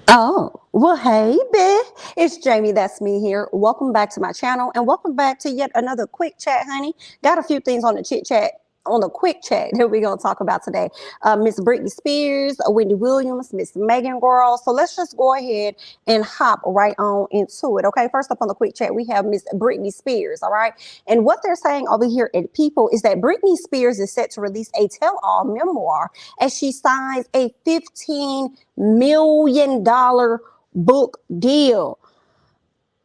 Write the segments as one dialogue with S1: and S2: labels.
S1: Oh, well, hey, Beth. It's Jamie. That's me here. Welcome back to my channel and welcome back to yet another quick chat, honey. Got a few things on the chit chat. On the quick chat that we're going to talk about today. Miss Britney Spears, Wendy Williams, Miss Megan Girl. So let's just go ahead and hop right on into it. Okay, first up on the quick chat, we have Miss Britney Spears. All right. And what they're saying over here at People is that Britney Spears is set to release a tell-all memoir as she signs a $15 million book deal.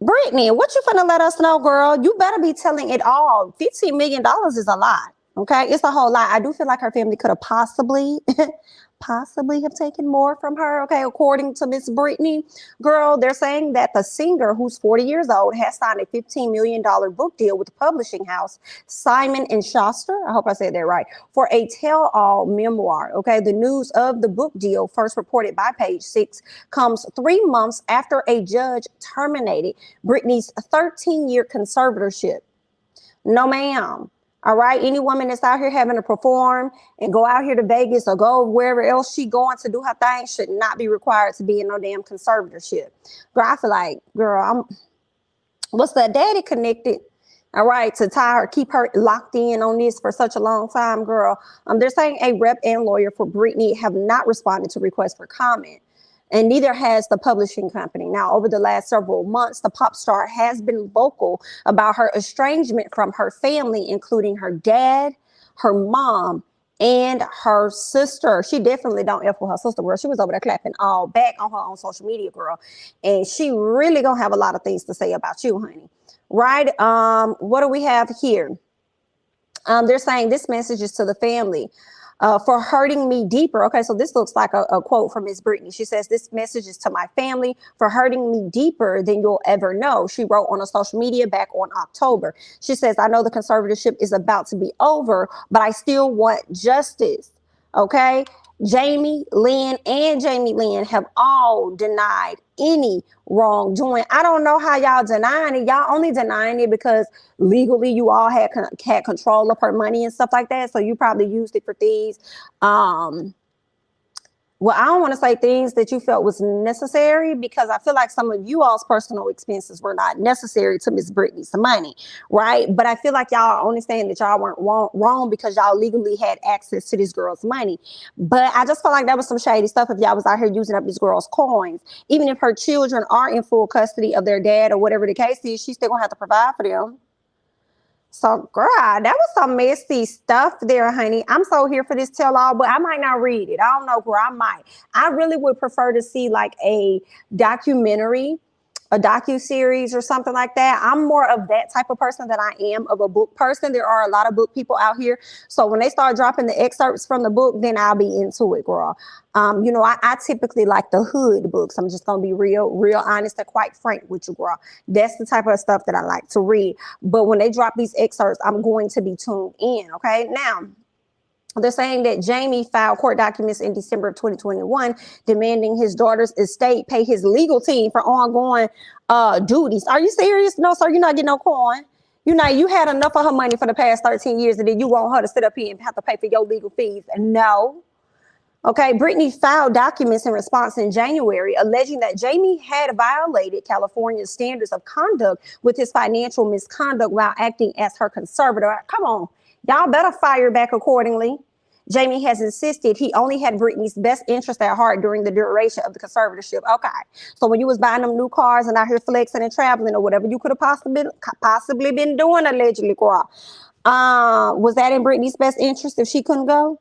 S1: Brittany, what you finna let us know, girl? You better be telling it all. $15 million is a lot. Okay, it's a whole lot. I do feel like her family could have possibly have taken more from her. Okay, according to Miss Brittany, girl, they're saying that the singer, who's 40 years old, has signed a $15 million book deal with the publishing house Simon and Schuster. I hope I said that right, for a tell-all memoir. Okay, the news of the book deal, first reported by Page Six, comes 3 months after a judge terminated Britney's 13-year conservatorship. No, ma'am. All right. Any woman that's out here having to perform and go out here to Vegas or go wherever else she going to do her thing should not be required to be in no damn conservatorship. Girl, I feel like, girl, what's the daddy connected? All right, to tie her, keep her locked in on this for such a long time, girl. They're saying a rep and lawyer for Britney have not responded to requests for comment, and neither has the publishing company. Now, over the last several months, the pop star has been vocal about her estrangement from her family, including her dad, her mom, and her sister. She definitely don't F with her sister, girl. She was over there clapping all back on her own social media, girl. And she really gonna have a lot of things to say about you, honey. Right? What do we have here? They're saying this message is to the family. For hurting me deeper. Okay, so this looks like a quote from Miss Britney. She says, "This message is to my family for hurting me deeper than you'll ever know." She wrote on her social media back on October. She says, "I know the conservatorship is about to be over, but I still want justice." Okay, Jamie Lynn and Jamie Lynn have all denied any wrongdoing. I don't know how y'all denying it. Y'all only denying it because legally you all had control of her money and stuff like that. So you probably used it for things. Um, well, I don't want to say things that you felt was necessary because I feel like some of you all's personal expenses were not necessary to Miss Britney's money, right? But I feel like y'all are only saying that y'all weren't wrong because y'all legally had access to this girl's money. But I just felt like that was some shady stuff if y'all was out here using up this girl's coins. Even if her children are in full custody of their dad or whatever the case is, she's still gonna have to provide for them. So, girl, that was some messy stuff there, honey. I'm so here for this tell all, but I might not read it. I don't know, girl. I might. I really would prefer to see like a documentary, a docu-series or something like that. I'm more of that type of person than I am of a book person. There are a lot of book people out here. So when they start dropping the excerpts from the book, then I'll be into it, girl. I typically like the hood books. I'm just gonna be real honest and quite frank with you, girl. That's the type of stuff that I like to read. But when they drop these excerpts, I'm going to be tuned in. Okay. Now, they're saying that Jamie filed court documents in December of 2021 demanding his daughter's estate pay his legal team for ongoing duties. Are you serious? No, sir, you're not getting no coin. You had enough of her money for the past 13 years and then you want her to sit up here and have to pay for your legal fees. No. Okay, Britney filed documents in response in January alleging that Jamie had violated California's standards of conduct with his financial misconduct while acting as her conservator. Come on, y'all better fire back accordingly. Jamie has insisted he only had Britney's best interest at heart during the duration of the conservatorship. Okay, so when you was buying them new cars and out here flexing and traveling or whatever you could have possibly been doing allegedly, girl, was that in Britney's best interest if she couldn't go?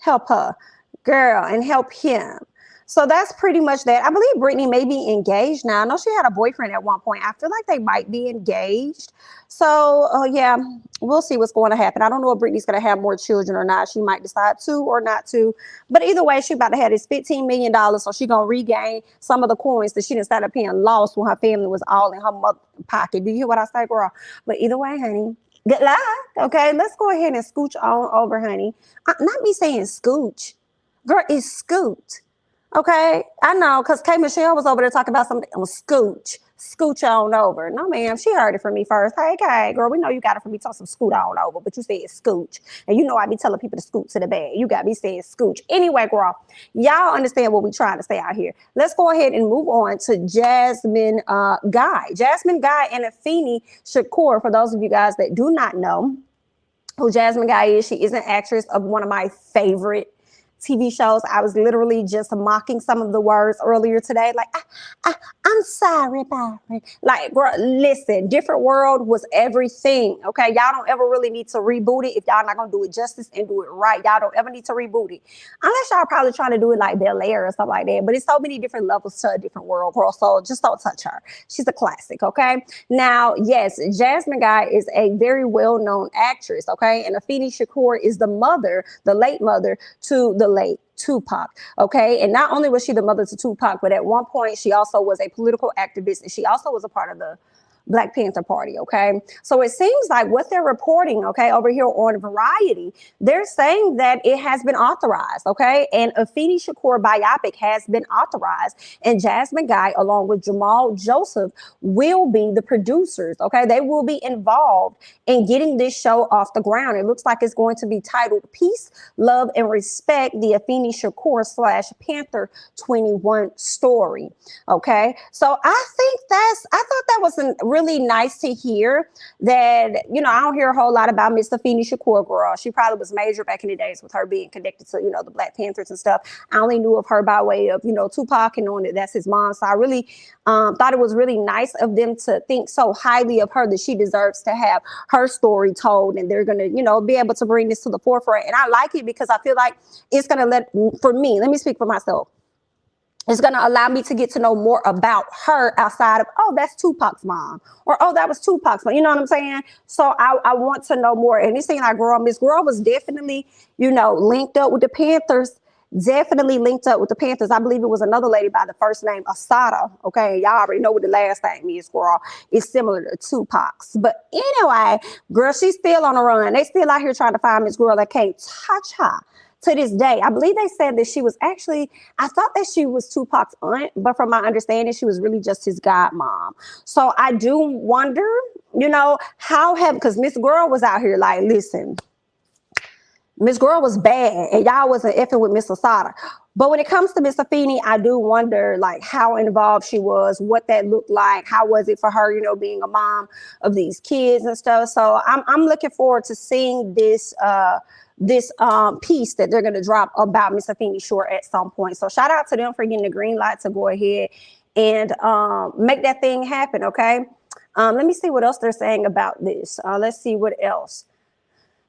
S1: Help her, girl, and help him. So that's pretty much that. I believe Britney may be engaged now. I know she had a boyfriend at one point. I feel like they might be engaged. So, yeah, we'll see what's going to happen. I don't know if Britney's going to have more children or not. She might decide to or not to. But either way, she's about to have this $15 million. So she's going to regain some of the coins that she didn't start paying lost when her family was all in her mother pocket. Do you hear what I say, girl? But either way, honey, good luck. Okay, let's go ahead and scooch on over, honey. Not me saying scooch. Girl, it's scoot. Okay, I know, because K. Michelle was over there talking about something. Scooch. scooch on over. No, ma'am, she heard it from me first. Hey, okay, girl, we know you got it from me. Tell some scoot on over, but you said scooch. And you know I be telling people to scoot to the bag. You got me saying scooch. Anyway, girl, y'all understand what we trying to say out here. Let's go ahead and move on to Jasmine Guy. Jasmine Guy and Afeni Shakur, for those of you guys that do not know who Jasmine Guy is, she is an actress of one of my favorite TV shows. I was literally just mocking some of the words earlier today. Like, I'm sorry about it. Like, girl, listen, Different World was everything. Okay. Y'all don't ever really need to reboot it if y'all not going to do it justice and do it right. Y'all don't ever need to reboot it. Unless y'all probably trying to do it like Bel Air or something like that. But it's so many different levels to a Different World, girl. So just don't touch her. She's a classic. Okay. Now, yes, Jasmine Guy is a very well-known actress. Okay. And Afeni Shakur is the mother, the late mother to the late Tupac. Okay. And not only was she the mother to Tupac, but at one point she also was a political activist, and she also was a part of the Black Panther Party. Okay. So it seems like what they're reporting, okay, over here on Variety, they're saying that it has been authorized. Okay. And Afeni Shakur biopic has been authorized, and Jasmine Guy, along with Jamal Joseph, will be the producers. Okay. They will be involved in getting this show off the ground. It looks like it's going to be titled Peace, Love, and Respect, the Afeni Shakur / Panther 21 story. Okay. So I thought that was really nice to hear that, you know, I don't hear a whole lot about Miss Afeni Shakur, girl. She probably was major back in the days with her being connected to, you know, the Black Panthers and stuff. I only knew of her by way of, you know, Tupac and knowing that that's his mom. So I really thought it was really nice of them to think so highly of her that she deserves to have her story told, and they're going to, you know, be able to bring this to the forefront. And I like it because I feel like it's going to let me speak for myself. It's going to allow me to get to know more about her outside of, oh, that's Tupac's mom, or, oh, that was Tupac's mom. You know what I'm saying? So I want to know more. And this thing I grew up, Miss Girl was definitely, you know, linked up with the Panthers. Definitely linked up with the Panthers. I believe it was another lady by the first name Asada. Okay, y'all already know what the last name is, girl. It's similar to Tupac's. But anyway, girl, she's still on the run. They still out here trying to find Miss Girl that can't touch her. To this day, I believe they said that she was actually, I thought that she was Tupac's aunt, but from my understanding, she was really just his godmom. So I do wonder, you know, because Miss Girl was out here like, listen, Miss Girl was bad and y'all wasn't effing with Miss Asada. But when it comes to Miss Afeni, I do wonder like how involved she was, what that looked like, how was it for her, you know, being a mom of these kids and stuff. So I'm looking forward to seeing this piece that they're going to drop about Miss Afeni Shakur at some point. So shout out to them for getting the green light to go ahead and make that thing happen. Okay. Let me see what else they're saying about this. Let's see what else.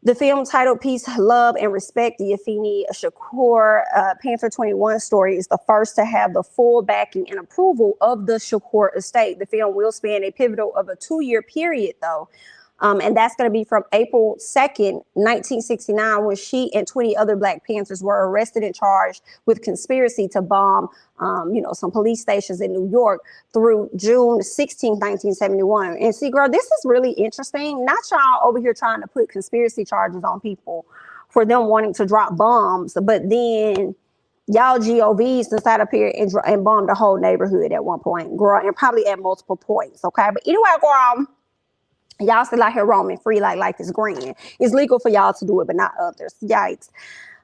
S1: The film titled Peace, Love, and Respect, the Afeni Shakur Panther 21 story is the first to have the full backing and approval of the Shakur estate. The film will span a pivotal of a 2-year period, though. And that's going to be from April 2nd, 1969, when she and 20 other Black Panthers were arrested and charged with conspiracy to bomb, some police stations in New York through June 16, 1971. And see, girl, this is really interesting. Not y'all over here trying to put conspiracy charges on people for them wanting to drop bombs, but then y'all GOVs decided up here and bombed the whole neighborhood at one point, girl, and probably at multiple points. Okay, but anyway, girl, y'all still out here roaming free like life is grand. It's legal for y'all to do it, but not others. Yikes.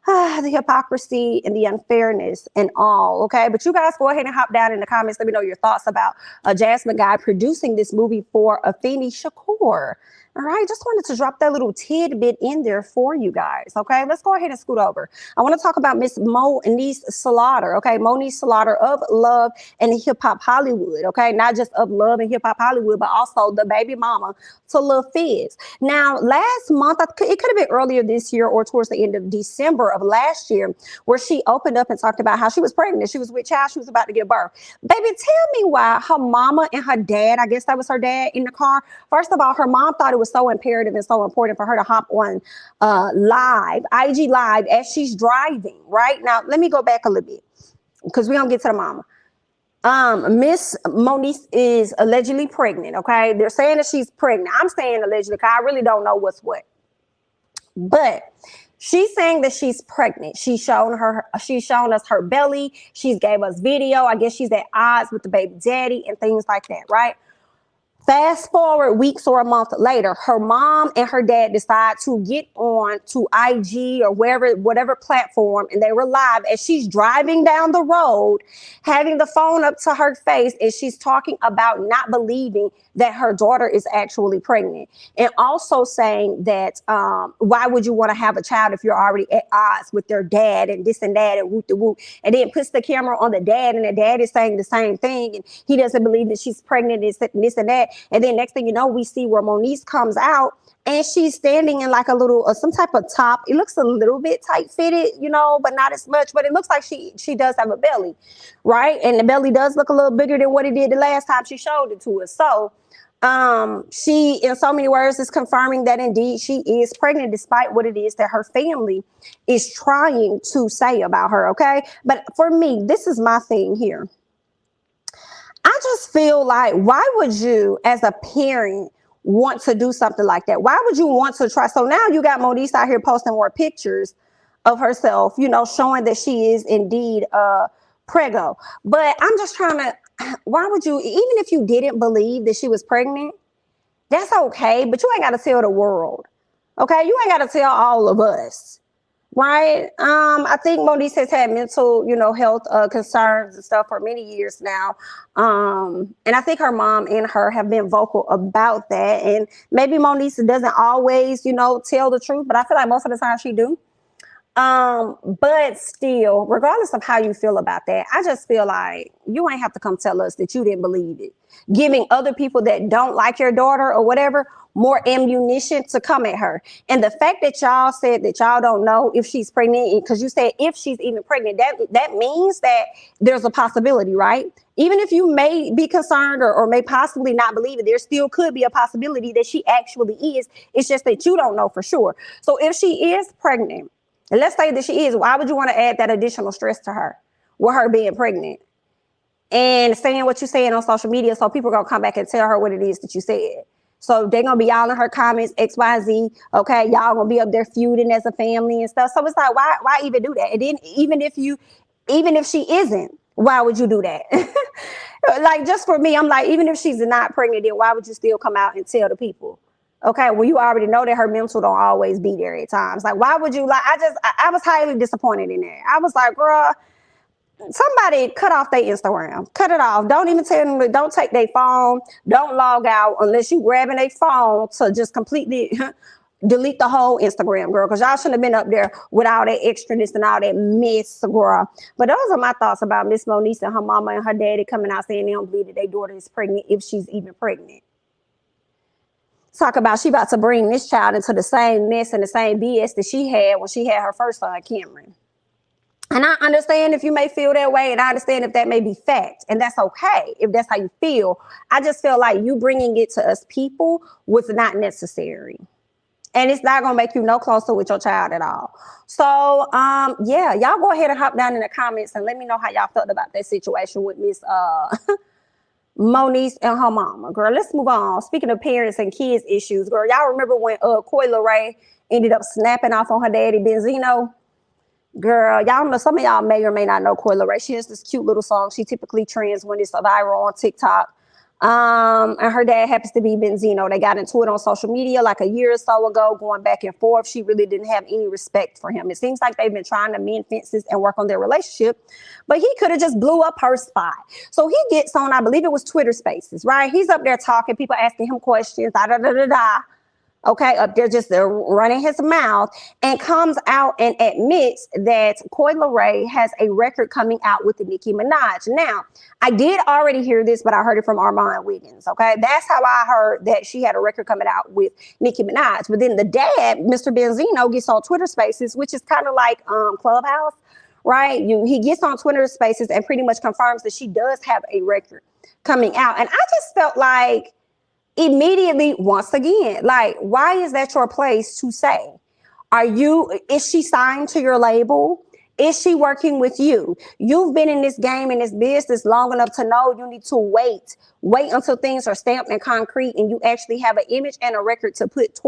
S1: The hypocrisy and the unfairness and all. Okay, but you guys go ahead and hop down in the comments. Let me know your thoughts about Jasmine Guy producing this movie for Afeni Shakur. All right, just wanted to drop that little tidbit in there for you guys. Okay, let's go ahead and scoot over. I want to talk about Miss Moniece Slaughter. Okay, Moniece Slaughter of Love and Hip Hop Hollywood. Okay, not just of Love and Hip Hop Hollywood, but also the baby mama to Lil Fizz. Now, last month, it could have been earlier this year or towards the end of December of last year, where she opened up and talked about how she was pregnant. She was with child. She was about to give birth. Baby, tell me why her mama and her dad, I guess that was her dad, in the car. First of all, her mom thought it was so imperative and so important for her to hop on IG Live as she's driving. Right now, let me go back a little bit because we don't get to the mama. Miss Moniece is allegedly pregnant. Okay, they're saying that she's pregnant. I'm saying allegedly because I really don't know what's what. But she's saying that she's pregnant. She's shown us her belly. She's gave us video. I guess she's at odds with the baby daddy and things like that, right? Fast forward weeks or a month later, her mom and her dad decide to get on to IG or whatever platform, and they were live as she's driving down the road, having the phone up to her face, and she's talking about not believing that her daughter is actually pregnant, and also saying that why would you want to have a child if you're already at odds with their dad and this and that and whoop de whoop, and then puts the camera on the dad, and the dad is saying the same thing, and he doesn't believe that she's pregnant, this and that. And then next thing you know, we see where Moniece comes out and she's standing in like a little, some type of top. It looks a little bit tight fitted, you know, but not as much, but it looks like she does have a belly, right? And the belly does look a little bigger than what it did the last time she showed it to us. So she, in so many words, is confirming that indeed she is pregnant, despite what it is that her family is trying to say about her. Okay. But for me, this is my thing here. I just feel like, why would you as a parent want to do something like that? Why would you want to try? So now you got Moniece out here posting more pictures of herself, you know, showing that she is indeed preggo. But I'm just trying to, why would you, even if you didn't believe that she was pregnant, that's okay, but you ain't got to tell the world. Okay, you ain't got to tell all of us. Right. I think Moniece has had mental, you know, health concerns and stuff for many years now. And I think her mom and her have been vocal about that. And maybe Moniece doesn't always, you know, tell the truth, but I feel like most of the time she do. But still, regardless of how you feel about that, I just feel like you ain't have to come tell us that you didn't believe it. Giving other people that don't like your daughter or whatever more ammunition to come at her. And the fact that y'all said that y'all don't know if she's pregnant, because you said if she's even pregnant, that means that there's a possibility, right? Even if you may be concerned or may possibly not believe it, there still could be a possibility that she actually is. It's just that you don't know for sure. So if she is pregnant, and let's say that she is, why would you want to add that additional stress to her with her being pregnant and saying what you're saying on social media? So people are going to come back and tell her what it is that you said. So they're going to be all in her comments, X, Y, Z. Okay. Y'all going to be up there feuding as a family and stuff. So it's like, why even do that? And then even if she isn't, why would you do that? Like, just for me, I'm like, even if she's not pregnant, then why would you still come out and tell the people? Okay, well, you already know that her mental don't always be there at times. Like, why would you? Like, I was highly disappointed in that. I was like, girl, somebody cut off their Instagram. Cut it off. Don't even tell them, don't take their phone. Don't log out unless you grabbing their phone to just completely delete the whole Instagram, girl, because y'all shouldn't have been up there with all that extraness and all that mess, girl. But those are my thoughts about Miss Moniece and her mama and her daddy coming out saying they don't believe that their daughter is pregnant, if she's even pregnant. Talk about she about to bring this child into the same mess and the same BS that she had when she had her first son, Cameron. And I understand if you may feel that way, and I understand if that may be fact, and that's okay if that's how you feel. I just feel like you bringing it to us people was not necessary. And it's not going to make you no closer with your child at all. So, yeah, y'all go ahead and hop down in the comments and let me know how y'all felt about that situation with Miss Moniece and her mama. Girl, let's move on. Speaking of parents and kids issues, girl, y'all remember when Coi Leray ended up snapping off on her daddy, Benzino? Girl, y'all know, some of y'all may or may not know Coi Leray. She has this cute little song. She typically trends when it's viral on TikTok. And her dad happens to be Benzino. They got into it on social media like a year or so ago, going back and forth. She really didn't have any respect for him. It seems like they've been trying to mend fences and work on their relationship, but he could have just blew up her spot. So he gets on, I believe it was Twitter Spaces, right? He's up there talking, people asking him questions, okay, up there just running his mouth, and comes out and admits that Coi Leray has a record coming out with Nicki Minaj. Now, I did already hear this, but I heard it from Armand Wiggins, okay? That's how I heard that she had a record coming out with Nicki Minaj. But then the dad, Mr. Benzino, gets on Twitter Spaces, which is kind of like Clubhouse, right? He gets on Twitter Spaces and pretty much confirms that she does have a record coming out. And I just felt like, immediately, once again, like, why is that your place to say? Is she signed to your label? Is she working with you? You've been in this game, in this business long enough to know you need to wait until things are stamped in concrete and you actually have an image and a record to put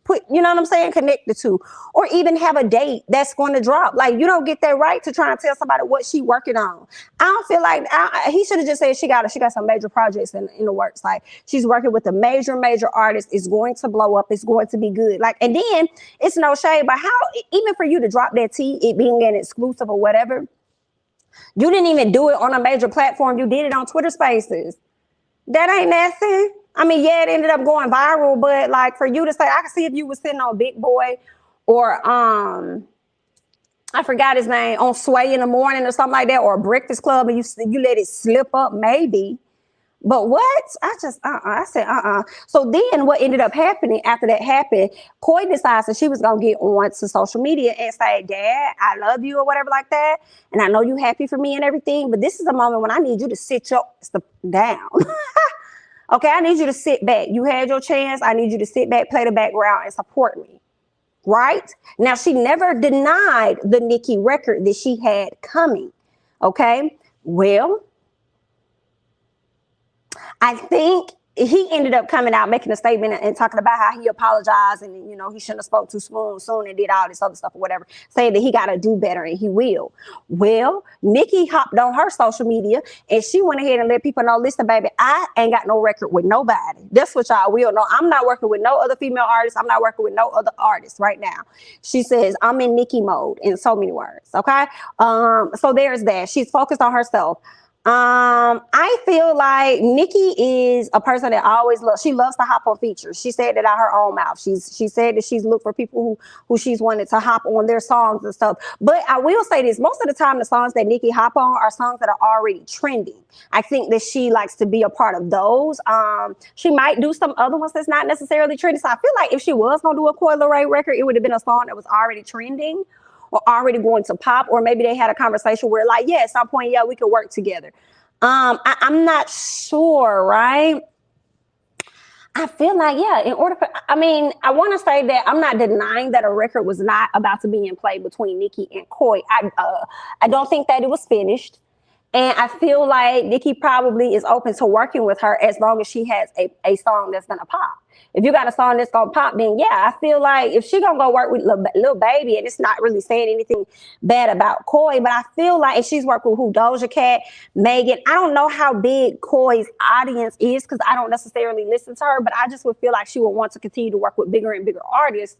S1: put, you know what I'm saying, connect the two, or even have a date that's going to drop. Like, you don't get that right to try and tell somebody what she working on. I don't feel like he should have just said she got some major projects in the works. Like, she's working with a major artist. It's going to blow up. It's going to be good. Like, and then it's no shade, but how, even for you to drop that tea, it being an exclusive or whatever, you didn't even do it on a major platform. You did it on Twitter Spaces. That ain't nothing. I mean, yeah, it ended up going viral, but like, for you to say, I can see if you was sitting on Big Boy or I forgot his name, on Sway in the Morning or something like that, or Breakfast Club, and you let it slip up, maybe. But what? I said, So then what ended up happening after that happened, Coi decides that she was going to get on to social media and say, Dad, I love you, or whatever like that. And I know you happy for me and everything, but this is a moment when I need you to sit your stuff down. Okay, I need you to sit back. You had your chance. I need you to sit back, play the background, and support me. Right? Now, she never denied the Nicki record that she had coming. Okay? Well, I think he ended up coming out making a statement and talking about how he apologized and, you know, he shouldn't have spoke too soon and did all this other stuff or whatever, saying that he got to do better and he will. Well, Nicki hopped on her social media and she went ahead and let people know, listen, baby, I ain't got no record with nobody. That's what y'all will know. I'm not working with no other female artists. I'm not working with no other artists right now. She says, I'm in Nicki mode in so many words. Okay. So there's that. She's focused on herself. I feel like Nicki is a person that always she loves to hop on features. She said that out her own mouth. She said that she's looked for people who she's wanted to hop on their songs and stuff. But I will say this, most of the time the songs that Nicki hop on are songs that are already trending. I think that she likes to be a part of those. She might do some other ones that's not necessarily trending. So I feel like if she was going to do a Coi Leray record, it would have been a song that was already trending or already going to pop, or maybe they had a conversation where like, yeah, at some point, yeah, we could work together. I'm not sure, right? I feel like, yeah, I want to say that I'm not denying that a record was not about to be in play between Nicki and Coi. I don't think that it was finished. And I feel like Nicki probably is open to working with her as long as she has a song that's going to pop. If you got a song that's going to pop, then yeah, I feel like if she going to go work with Lil Baby, and it's not really saying anything bad about Coi, but I feel like if she's working with Doja Cat, Megan, I don't know how big Coi's audience is because I don't necessarily listen to her, but I just would feel like she would want to continue to work with bigger and bigger artists.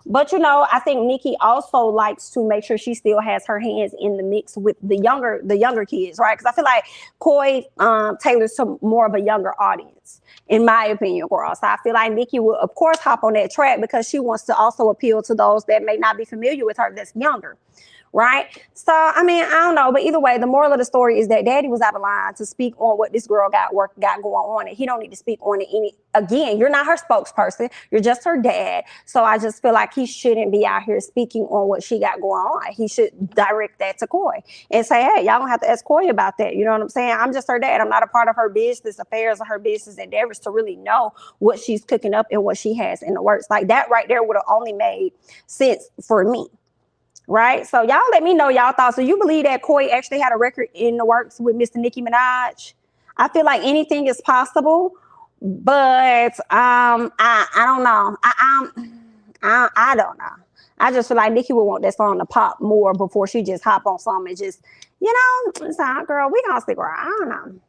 S1: But, you know, I think Nicki also likes to make sure she still has her hands in the mix with the younger kids, right? Because I feel like Coi tailors to more of a younger audience, in my opinion, girl. So I feel like Nicki will, of course, hop on that track because she wants to also appeal to those that may not be familiar with her that's younger. Right? So, I mean, I don't know. But either way, the moral of the story is that Daddy was out of line to speak on what this girl got going on. And he don't need to speak on it again, you're not her spokesperson. You're just her dad. So I just feel like he shouldn't be out here speaking on what she got going on. He should direct that to Coi and say, hey, y'all don't have to ask Coi about that. You know what I'm saying? I'm just her dad. I'm not a part of her business affairs or her business endeavors to really know what she's cooking up and what she has in the works. Like that right there would have only made sense for me. Right? So y'all let me know y'all thoughts. So you believe that Coi actually had a record in the works with Mr. Nicki Minaj? I feel like anything is possible, but I don't know. I don't know. I just feel like Nicki would want that song to pop more before she just hop on something and just, you know, so girl, we gonna stick around. I don't know.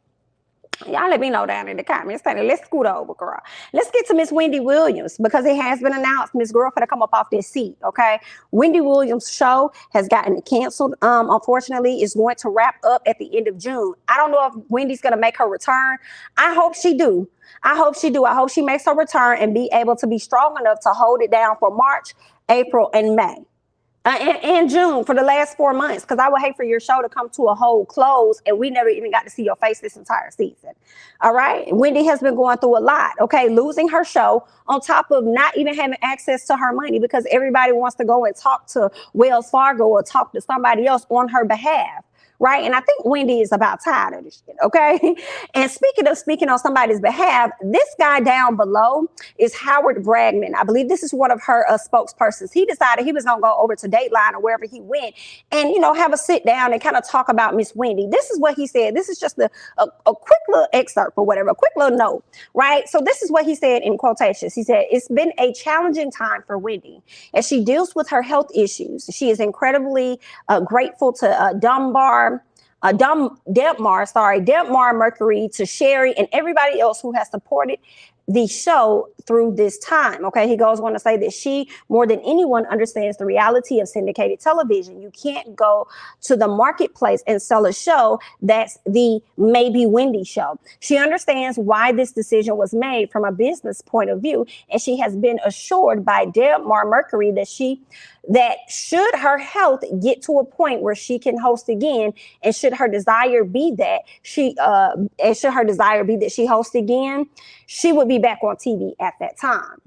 S1: Y'all let me know down in the comments. Let's scoot over, girl. Let's get to Miss Wendy Williams because it has been announced Miss Girl finna come up off this seat, okay? Wendy Williams' show has gotten canceled. Unfortunately, it's going to wrap up at the end of June. I don't know if Wendy's gonna make her return. I hope she do. I hope she makes her return and be able to be strong enough to hold it down for March, April, and May. In June for the last 4 months, because I would hate for your show to come to a whole close and we never even got to see your face this entire season. All right. Wendy has been going through a lot. Okay. Losing her show on top of not even having access to her money because everybody wants to go and talk to Wells Fargo or talk to somebody else on her behalf. right? And I think Wendy is about tired of this shit, okay? And speaking on somebody's behalf, this guy down below is Howard Bragman. I believe this is one of her spokespersons. He decided he was going to go over to Dateline or wherever he went and, you know, have a sit down and kind of talk about Miss Wendy. This is what he said. This is just a quick little excerpt or whatever, a quick little note, right? So this is what he said in quotations. He said, "It's been a challenging time for Wendy as she deals with her health issues. She is incredibly grateful to Debmar Mercury, to Sherry, and everybody else who has supported the show through this time." Okay, he goes on to say that she, more than anyone, understands the reality of syndicated television. You can't go to the marketplace and sell a show that's the Maybe Wendy show. She understands why this decision was made from a business point of view, and she has been assured by Debmar Mercury that should her health get to a point where she can host again, and should her desire be that she hosts again, she would be back on TV at that time.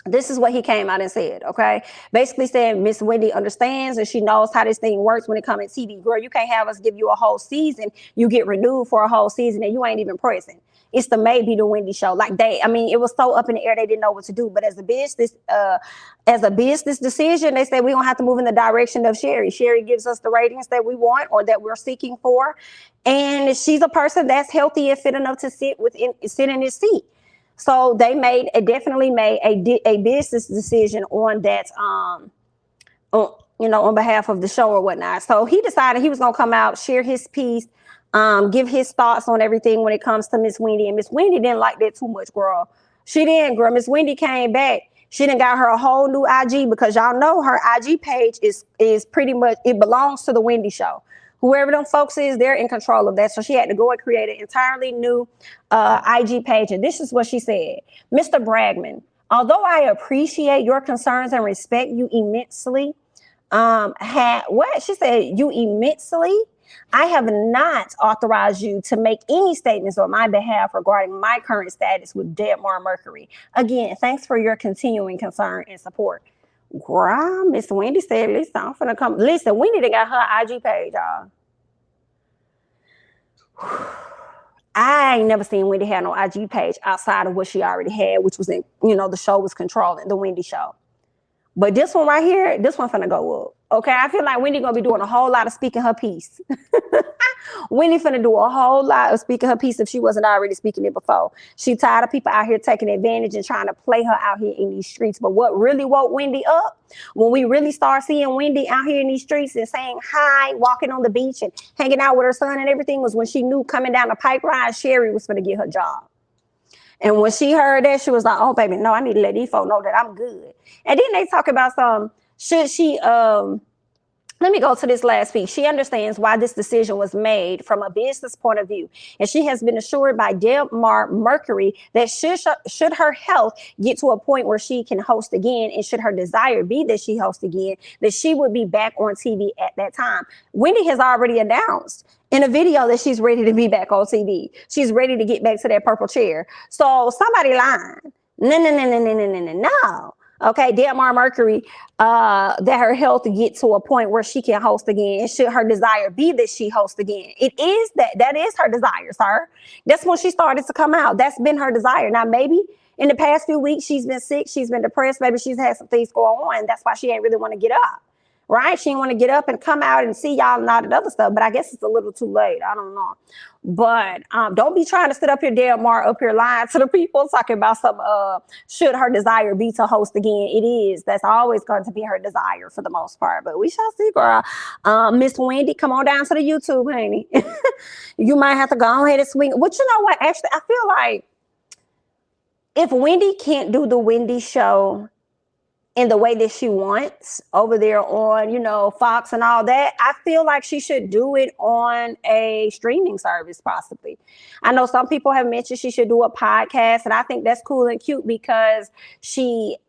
S1: This is what he came out and said, okay? Basically said Miss Wendy understands and she knows how this thing works when it comes to TV. Girl, you can't have us give you a whole season. You get renewed for a whole season and you ain't even present. It's the Maybe the Wendy show. Like it was so up in the air, they didn't know what to do. But as a business decision, they said we don't have to move in the direction of Sherry. Sherry gives us the ratings that we want or that we're seeking for. And she's a person that's healthy and fit enough to sit in his seat. So they definitely made a business decision on that, on behalf of the show or whatnot. So he decided he was going to come out, share his piece, give his thoughts on everything when it comes to Miss Wendy. And Miss Wendy didn't like that too much, girl. She didn't, girl. Miss Wendy came back. She done got her a whole new IG because y'all know her IG page is pretty much, it belongs to the Wendy show. Whoever them folks is, they're in control of that. So she had to go and create an entirely new IG page. And this is what she said. "Mr. Bragman, although I appreciate your concerns and respect you immensely, she said, you immensely, I have not authorized you to make any statements on my behalf regarding my current status with Debmar Mercury. Again, thanks for your continuing concern and support." Girl, Miss Wendy said, "Listen, I'm finna come." Listen, Wendy done got her IG page, y'all. I ain't never seen Wendy have no IG page outside of what she already had, which was the show was controlling, the Wendy show. But this one right here, this one finna go up. Okay, I feel like Wendy gonna be doing a whole lot of speaking her piece. Wendy finna do a whole lot of speaking her piece if she wasn't already speaking it before. She tired of people out here taking advantage and trying to play her out here in these streets. But what really woke Wendy up, when we really start seeing Wendy out here in these streets and saying hi, walking on the beach and hanging out with her son and everything, was when she knew coming down the pipeline, Sherry was gonna get her job. And when she heard that, she was like, "Oh, baby, no, I need to let these folks know that I'm good." And then they talk about should she, let me go to this last piece. She understands why this decision was made from a business point of view. And she has been assured by Debmar Mercury that should her health get to a point where she can host again, and should her desire be that she hosts again, that she would be back on TV at that time. Wendy has already announced in a video that she's ready to be back on TV. She's ready to get back to that purple chair. So somebody lying. No. Okay, Debmar Mercury, that her health get to a point where she can host again, and should her desire be that she hosts again. That is her desire, sir. That's when she started to come out. That's been her desire. Now, maybe in the past few weeks, she's been sick, she's been depressed, maybe she's had some things going on. That's why she ain't really want to get up. Right? She didn't want to get up and come out and see y'all and all that other stuff. But I guess it's a little too late. I don't know. But don't be trying to sit up here, Debmar, up here lying to the people, talking about some should her desire be to host again. It is. That's always going to be her desire for the most part. But we shall see, girl. Miss Wendy, come on down to the YouTube, honey. You might have to go ahead and swing. But you know what? Actually, I feel like if Wendy can't do the Wendy show in the way that she wants over there on, Fox and all that, I feel like she should do it on a streaming service, possibly. I know some people have mentioned she should do a podcast, and I think that's cool and cute because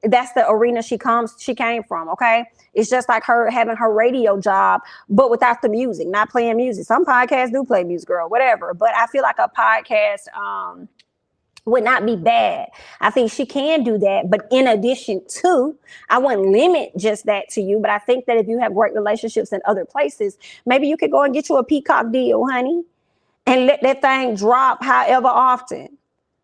S1: that's the arena she came from, okay? It's just like her having her radio job, but without the music, not playing music. Some podcasts do play music, girl, whatever. But I feel like a podcast, would not be bad. I think she can do that. But in addition to, I wouldn't limit just that to you. But I think that if you have great relationships in other places, maybe you could go and get you a Peacock deal, honey, and let that thing drop however often.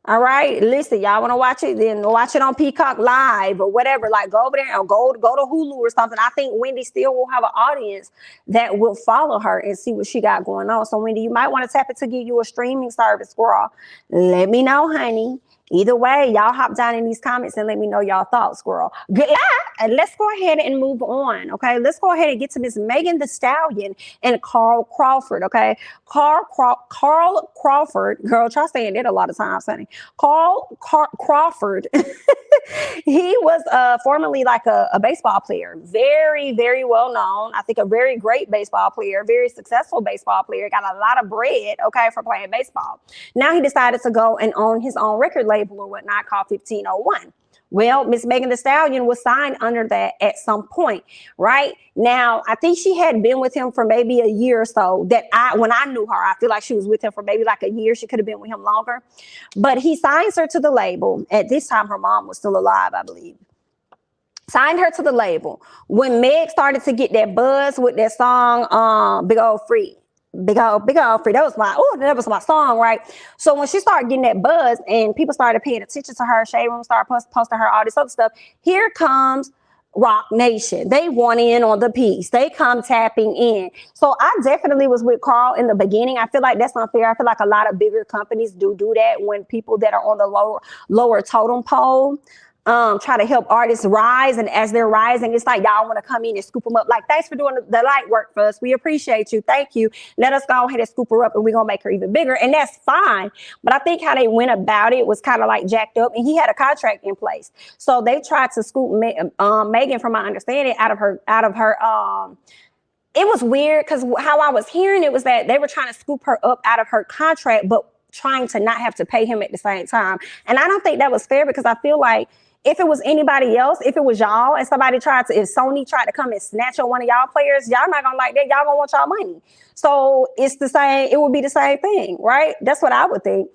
S1: All right, listen, y'all want to watch it, then watch it on Peacock Live or whatever. Like, go over there or go to Hulu or something. I think Wendy still will have an audience that will follow her and see what she got going on. So, Wendy, you might want to tap it to give you a streaming service, girl. Let me know, honey. Either way, y'all hop down in these comments and let me know y'all thoughts, girl. Good luck. And let's go ahead and move on, okay? Let's go ahead and get to Miss Megan Thee Stallion and Carl Crawford, okay? Carl Crawford, girl, try saying it a lot of times, honey. Carl Crawford, he was formerly like a baseball player. Very, very well known. I think a very great baseball player, very successful baseball player. Got a lot of bread, okay, for playing baseball. Now he decided to go and own his own record label or whatnot called 1501. Well, Miss Megan Thee Stallion was signed under that at some point, right? Now, I think she had been with him for maybe a year or so. When I knew her, I feel like she was with him for maybe like a year. She could have been with him longer. But he signs her to the label. At this time, her mom was still alive, I believe. Signed her to the label. When Meg started to get that buzz with that song, Big Old Free. Big old free. That was my song, right? So when she started getting that buzz and people started paying attention to her, Shade Room started posting her all this other stuff. Here comes Rock Nation. They want in on the piece. They come tapping in. So I definitely was with Carl in the beginning. I feel like that's unfair. I feel like a lot of bigger companies do that when people that are on the lower totem pole try to help artists rise, and as they're rising, it's like y'all want to come in and scoop them up. Like, thanks for doing the light work for us. We appreciate you. Thank you. Let us go ahead and scoop her up, and we're gonna make her even bigger, and that's fine. But I think how they went about it was kind of like jacked up, and he had a contract in place, so they tried to scoop Megan, from my understanding, out of her. It was weird because how I was hearing it was that they were trying to scoop her up out of her contract, but trying to not have to pay him at the same time. And I don't think that was fair, because I feel like if it was anybody else, if it was y'all and if Sony tried to come and snatch on one of y'all players, y'all not gonna like that. Y'all gonna want y'all money. So it's the same, it would be the same thing, right? That's what I would think.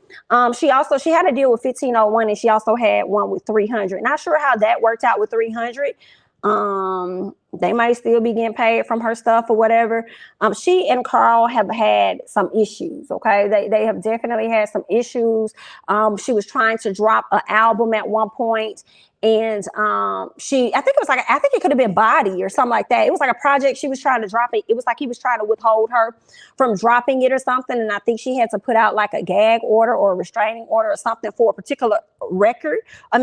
S1: She had a deal with 1501, and she also had one with 300. Not sure how that worked out with 300. They might still be getting paid from her stuff or whatever. She and Carl have had some issues, okay? They have definitely had some issues. She was trying to drop an album at one point, and I think it could have been Body or something like that. It was like a project she was trying to drop it. It was like he was trying to withhold her from dropping it or something, and I think she had to put out like a gag order or a restraining order or something for a particular record.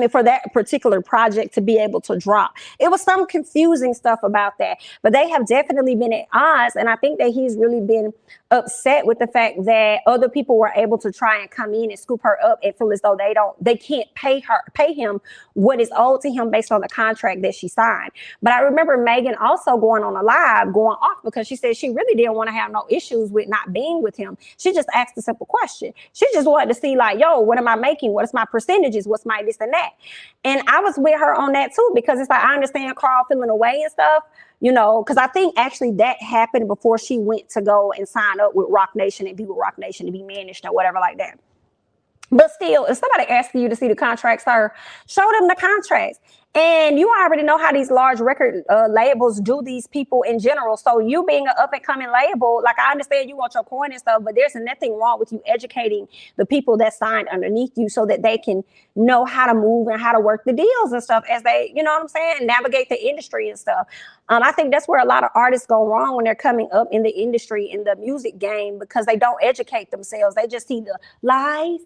S1: For that particular project to be able to drop. It was some confusing stuff about that, but they have definitely been at odds, and I think that he's really been upset with the fact that other people were able to try and come in and scoop her up and feel as though they can't pay him what is owed to him based on the contract that she signed. But I remember Megan also going on a live, going off, because she said she really didn't want to have no issues with not being with him. She just asked a simple question. She just wanted to see, like, yo, what am I making? What is my percentages? What's my this and that? And I was with her on that too, because it's like, I understand Carl feeling away and stuff, because I think actually that happened before she went to go and sign up with Rock Nation and be with Rock Nation to be managed or whatever like that. But still, if somebody asking you to see the contracts, sir, show them the contracts. And you already know how these large record labels do these people in general. So you being an up and coming label, like, I understand you want your coin and stuff, but there's nothing wrong with you educating the people that signed underneath you so that they can know how to move and how to work the deals and stuff as they, you know what I'm saying, navigate the industry and stuff. I think that's where a lot of artists go wrong when they're coming up in the industry, in the music game, because they don't educate themselves. They just see the lies,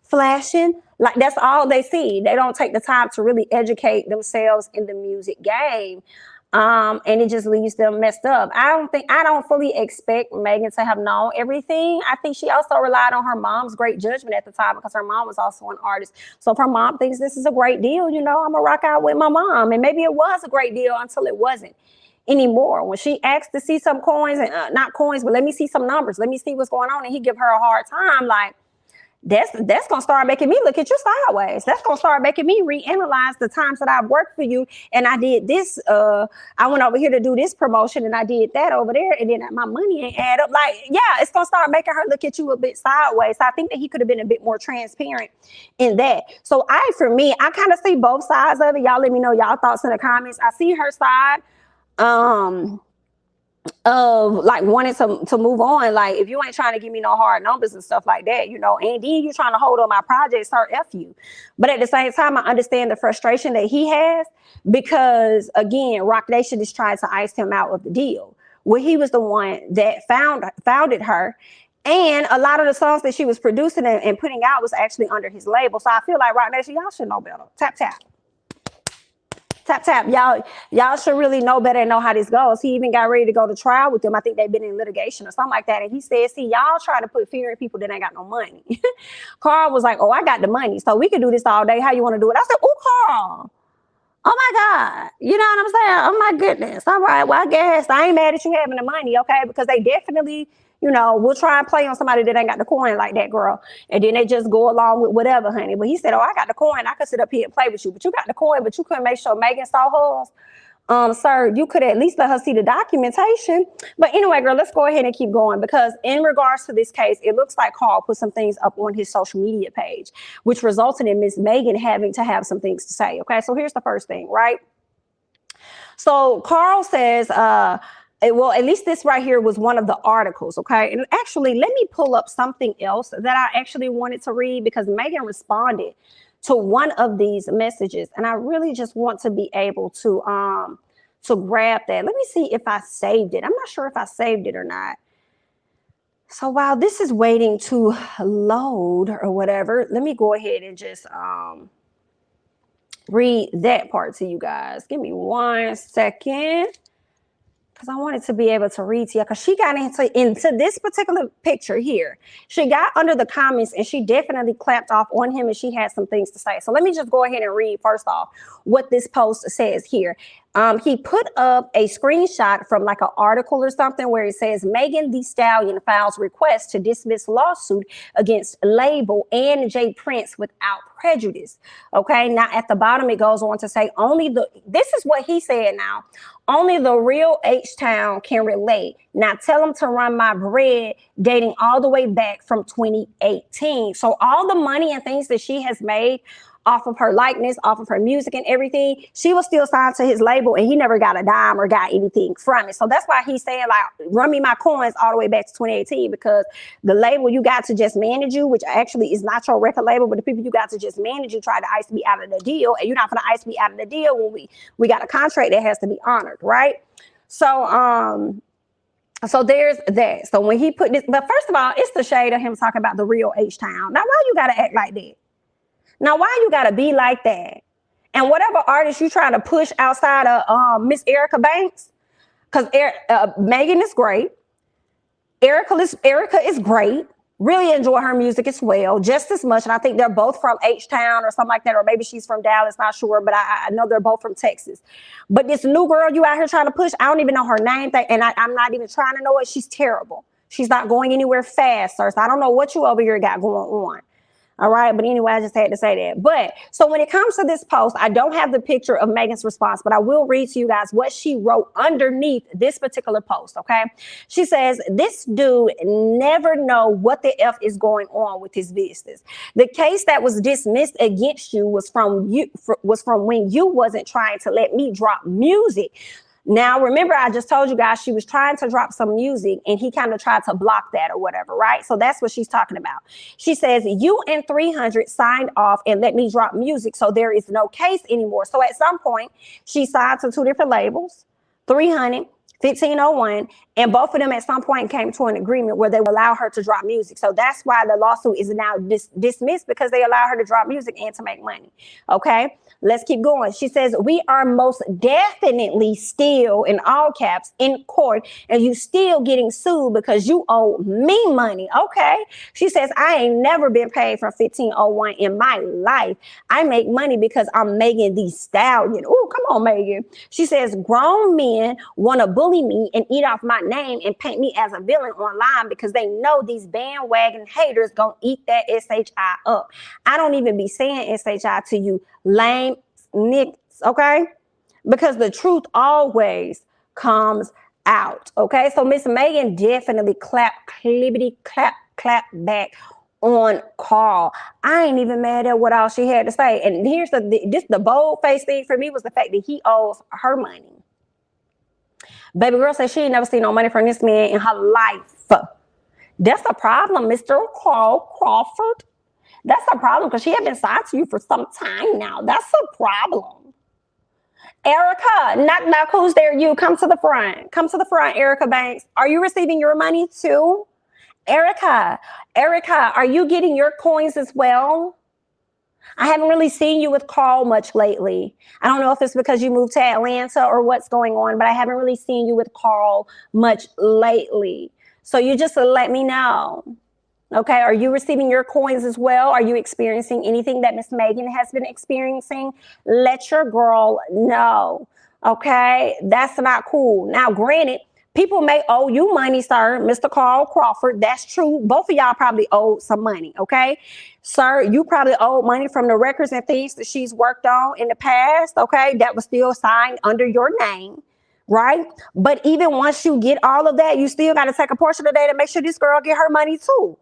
S1: flashing, like that's all they see. They don't take the time to really educate themselves in the music game. And it just leaves them messed up. I don't fully expect Megan to have known everything. I think she also relied on her mom's great judgment at the time, because her mom was also an artist. So if her mom thinks this is a great deal, I'm gonna rock out with my mom. And maybe it was a great deal until it wasn't anymore. When she asked to see some coins, and not coins, but let me see some numbers, let me see what's going on, and he give her a hard time, like, that's gonna start making me look at you sideways. That's gonna start making me reanalyze the times that I've worked for you, and I did this. I went over here to do this promotion, and I did that over there, and then my money ain't add up. Like, yeah, it's gonna start making her look at you a bit sideways. So I think that he could have been a bit more transparent in that. So for me, I kind of see both sides of it. Y'all let me know y'all thoughts in the comments. I see her side. Of like wanting to move on. Like, if you ain't trying to give me no hard numbers and stuff like that, you know, and then you trying to hold on my project, start F you. But at the same time, I understand the frustration that he has, because again, Roc Nation is trying to ice him out of the deal. Well, he was the one that founded her. And a lot of the songs that she was producing and putting out was actually under his label. So I feel like Roc Nation, y'all should know better. Tap, tap. Tap, tap. Y'all should really know better and know how this goes. He even got ready to go to trial with them. I think they've been in litigation or something like that. And he said, see, y'all try to put fear in people that ain't got no money. Carl was like, oh, I got the money, so we can do this all day. How you want to do it? I said, oh, Carl. Oh, my God. You know what I'm saying? Oh, my goodness. All right. Well, I guess I ain't mad at you having the money, okay? Because they definitely, you know, will try and play on somebody that ain't got the coin like that, girl. And then they just go along with whatever, honey. But he said, oh, I got the coin. I could sit up here and play with you. But you got the coin, but you couldn't make sure Megan saw hers. Sir, you could at least let her see the documentation. But anyway, girl, let's go ahead and keep going, because in regards to this case, it looks like Carl put some things up on his social media page, which resulted in Miss Megan having to have some things to say. Okay, so here's the first thing, right? So Carl says, well, at least this right here was one of the articles, okay? And actually, let me pull up something else that I actually wanted to read, because Megan responded to one of these messages, and I really just want to be able to grab that. Let me see if I saved it. I'm not sure if I saved it or not. So while this is waiting to load or whatever, let me go ahead and just read that part to you guys. Give me 1 second, because I wanted to be able to read to you, because she got into this particular picture here. She got under the comments and she definitely clapped off on him, and she had some things to say. So let me just go ahead and read first off what this post says here. He put up a screenshot from like an article or something where it says Megan Thee Stallion files request to dismiss lawsuit against label and J Prince without prejudice. Okay, now at the bottom it goes on to say this is what he said now. Only the real H-Town can relate. Now tell them to run my bread, dating all the way back from 2018. So all the money and things that she has made off of her likeness, off of her music and everything, she was still signed to his label, and he never got a dime or got anything from it. So that's why he's saying, like, run me my coins all the way back to 2018, because the label you got to just manage you, which actually is not your record label, but the people you got to just manage you tried to ice me out of the deal, and you're not going to ice me out of the deal when we got a contract that has to be honored, right? So so there's that. So when he put this, but first of all, it's the shade of him talking about the real H-Town. Now, why you got to act like that? Now, why you got to be like that? And whatever artist you trying to push outside of Miss Erica Banks, because Megan is great. Erica is great. Really enjoy her music as well, just as much. And I think they're both from H-Town or something like that, or maybe she's from Dallas, not sure, but I know they're both from Texas. But this new girl you out here trying to push, I don't even know her name, and I'm not even trying to know it. She's terrible. She's not going anywhere fast, sir. So I don't know what you over here got going on. All right. But anyway, I just had to say that. But so when it comes to this post, I don't have the picture of Megan's response, but I will read to you guys what she wrote underneath this particular post. OK, she says, this dude never know what the F is going on with his business. The case that was dismissed against you was from when you wasn't trying to let me drop music. Now, remember, I just told you guys she was trying to drop some music and he kind of tried to block that or whatever, right? So that's what she's talking about. She says, you and 300 signed off and let me drop music, so there is no case anymore. So at some point, she signed to 2 different labels, 300, 1501, and both of them at some point came to an agreement where they would allow her to drop music. So that's why the lawsuit is now dismissed, because they allow her to drop music and to make money. Okay, let's keep going. She says, we are most definitely still, in all caps, in court, and you still getting sued because you owe me money. Okay, she says, I ain't never been paid from 1501 in my life. I make money because I'm Megan Thee Stallion. Oh, come on, Megan. She says, grown men want to bully bully me and eat off my name and paint me as a villain online because they know these bandwagon haters gonna eat that SHI up. I don't even be saying SHI to you lame niggas, okay? Because the truth always comes out, okay? So Miss Megan definitely clap back on Carl. I ain't even mad at what all she had to say. And here's the bold face thing for me was the fact that he owes her money. Baby girl said she ain't never seen no money from this man in her life. That's a problem, Mr. Carl Crawford. That's a problem because she had been signed to you for some time now. That's a problem. Erica, knock, who's there? You come to the front. Come to the front, Erica Banks. Are you receiving your money too? Erica, are you getting your coins as well? I haven't really seen you with Carl much lately. I don't know if it's because you moved to Atlanta or what's going on, but I haven't really seen you with Carl much lately. So you just let me know. Okay, are you receiving your coins as well? Are you experiencing anything that Miss Megan has been experiencing? Let your girl know. Okay, that's not cool. Now, granted, people may owe you money, sir, Mr. Carl Crawford. That's true. Both of y'all probably owed some money, okay? Sir, you probably owed money from the records and things that she's worked on in the past, okay? That was still signed under your name, right? But even once you get all of that, you still got to take a portion of that and make sure this girl get her money too.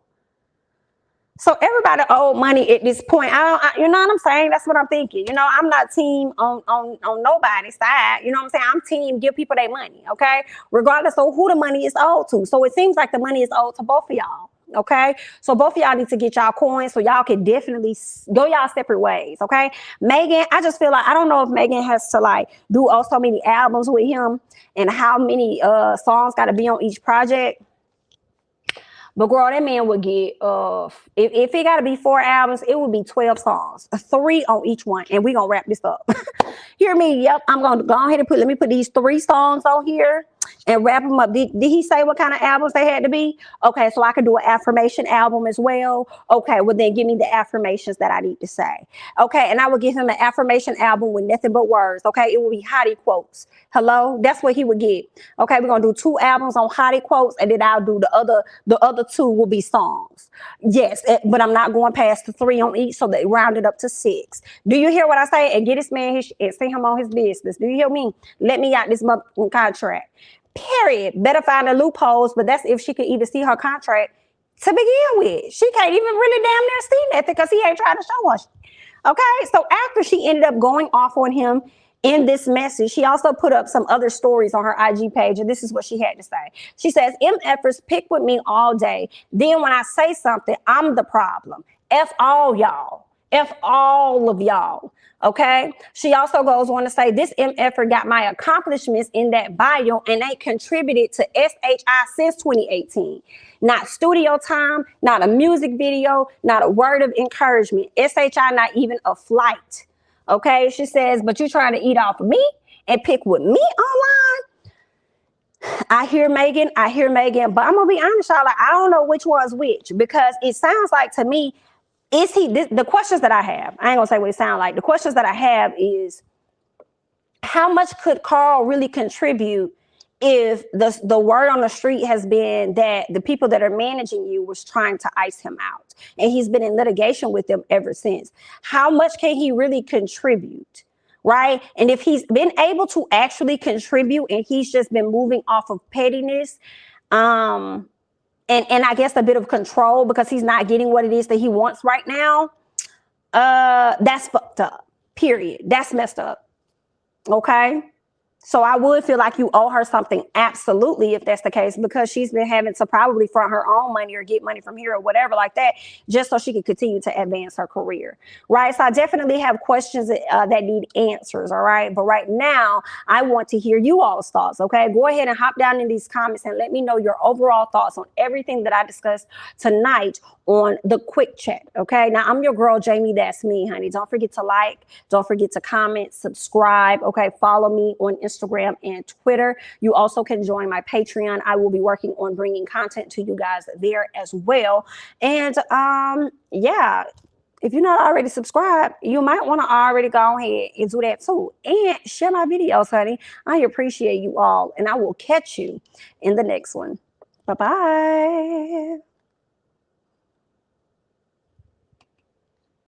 S1: So everybody owed money at this point. You know what I'm saying? That's what I'm thinking. You know, I'm not team on nobody's side. You know what I'm saying? I'm team give people their money, okay? Regardless of who the money is owed to. So it seems like the money is owed to both of y'all, okay? So both of y'all need to get y'all coins so y'all can definitely go y'all separate ways, okay? Megan, I just feel like, I don't know if Megan has to like do so many albums with him and how many songs got to be on each project. But girl, that man would get, if it got to be 4 albums, it would be 12 songs, 3 on each one. And we're going to wrap this up. Hear me? Yep. I'm going to go ahead and let me put these 3 songs on here and wrap them up. Did he say what kind of albums they had to be? Okay, so I could do an affirmation album as well. Okay, well then give me the affirmations that I need to say. Okay, and I would give him an affirmation album with nothing but words. Okay, it will be hottie quotes. Hello, that's what he would get. Okay, we're gonna do 2 albums on hottie quotes, and then I'll do the other 2 will be songs. Yes, but I'm not going past the 3 on each, so they rounded up to 6. Do you hear what I say? And get this man and send him on his business. Do you hear me? Let me out this contract. Period. Better find the loopholes, but that's if she could even see her contract to begin with. She can't even really damn near see nothing because he ain't trying to show us. Okay, so after she ended up going off on him in this message, she also put up some other stories on her IG page, and this is what she had to say. She says, MFers pick with me all day. Then when I say something, I'm the problem. F all y'all. F all of y'all. Okay. She also goes on to say, this MFer got my accomplishments in that bio and they contributed to SHI since 2018. Not studio time, not a music video, not a word of encouragement. SHI, not even a flight. Okay. She says, but you trying to eat off of me and pick with me online? I hear Megan, but I'm gonna be honest, y'all, like, I don't know which one's which, because it sounds like to me, the questions that I have, I ain't gonna say what it sounds like. The questions that I have is, how much could Carl really contribute if the word on the street has been that the people that are managing you was trying to ice him out, and he's been in litigation with them ever since? How much can he really contribute? Right? And if he's been able to actually contribute and he's just been moving off of pettiness, and I guess a bit of control because he's not getting what it is that he wants right now, that's fucked up, period. That's messed up, okay? So I would feel like you owe her something, absolutely, if that's the case, because she's been having to probably front her own money or get money from here or whatever like that, just so she can continue to advance her career, right? So I definitely have questions that need answers, all right? But right now, I want to hear you all's thoughts, okay? Go ahead and hop down in these comments and let me know your overall thoughts on everything that I discussed tonight on the quick chat, okay? Now, I'm your girl, Jamie. That's me, honey. Don't forget to like, don't forget to comment, subscribe, okay? Follow me on Instagram and Twitter. You also can join my Patreon. I will be working on bringing content to you guys there as well. And yeah, If you're not already subscribed, you might want to already go ahead and do that too. And share my videos, honey. I appreciate you all, and I will catch you in the next one. Bye-bye.